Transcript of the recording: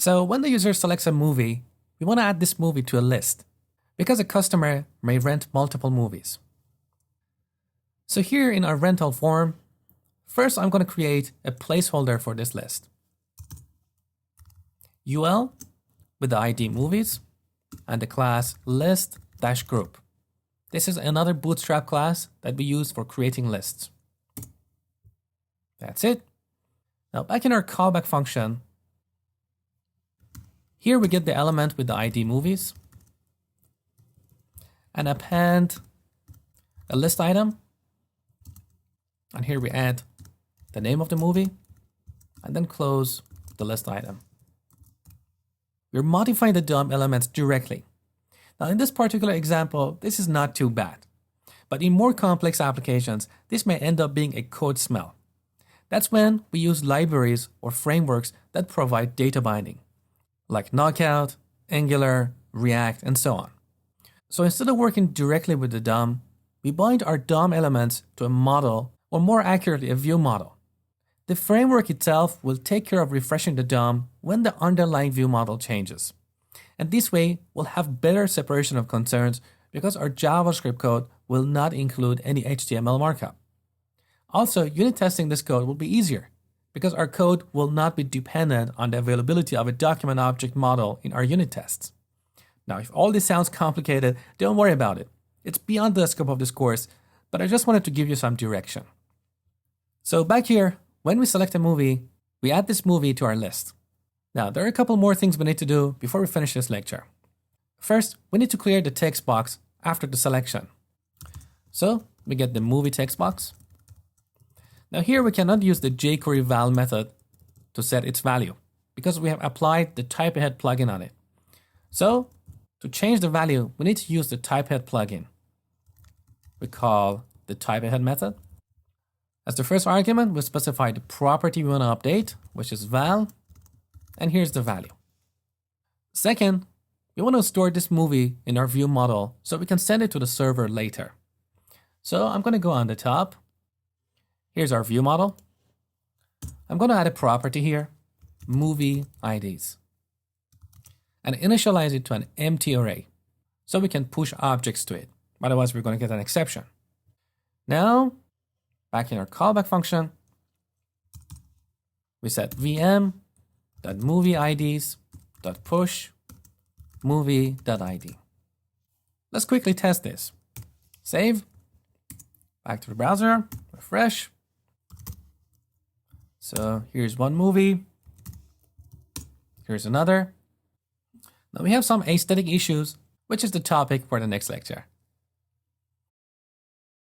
So when the user selects a movie, we want to add this movie to a list because a customer may rent multiple movies. So here in our rental form, first I'm going to create a placeholder for this list. UL with the ID movies and the class list-group. This is another Bootstrap class that we use for creating lists. That's it. Now back in our callback function, here we get the element with the ID movies and append a list item. And here we add the name of the movie and then close the list item. We're modifying the DOM elements directly. Now in this particular example, this is not too bad, but in more complex applications, this may end up being a code smell. That's when we use libraries or frameworks that provide data binding, like Knockout, Angular, React, and so on. So instead of working directly with the DOM, we bind our DOM elements to a model, or more accurately, a view model. The framework itself will take care of refreshing the DOM when the underlying view model changes. And this way, we'll have better separation of concerns because our JavaScript code will not include any HTML markup. Also, unit testing this code will be easier because our code will not be dependent on the availability of a document object model in our unit tests. Now, if all this sounds complicated, don't worry about it. It's beyond the scope of this course, but I just wanted to give you some direction. So back here, when we select a movie, we add this movie to our list. Now, there are a couple more things we need to do before we finish this lecture. First, we need to clear the text box after the selection. So we get the movie text box. Now here we cannot use the jQuery val method to set its value because we have applied the typeahead plugin on it. So to change the value, we need to use the typeahead plugin. We call the typeahead method. As the first argument, we specify the property we want to update, which is val, and here's the value. Second, we want to store this movie in our view model so we can send it to the server later. So I'm going to go on the top. Here's our view model. I'm going to add a property here, movie IDs, and initialize it to an empty array so we can push objects to it. Otherwise, we're going to get an exception. Now, back in our callback function, we set vm.movieIDs.push movie.id. Let's quickly test this. Save, back to the browser, refresh. So here's one movie, here's another. Now we have some aesthetic issues, which is the topic for the next lecture.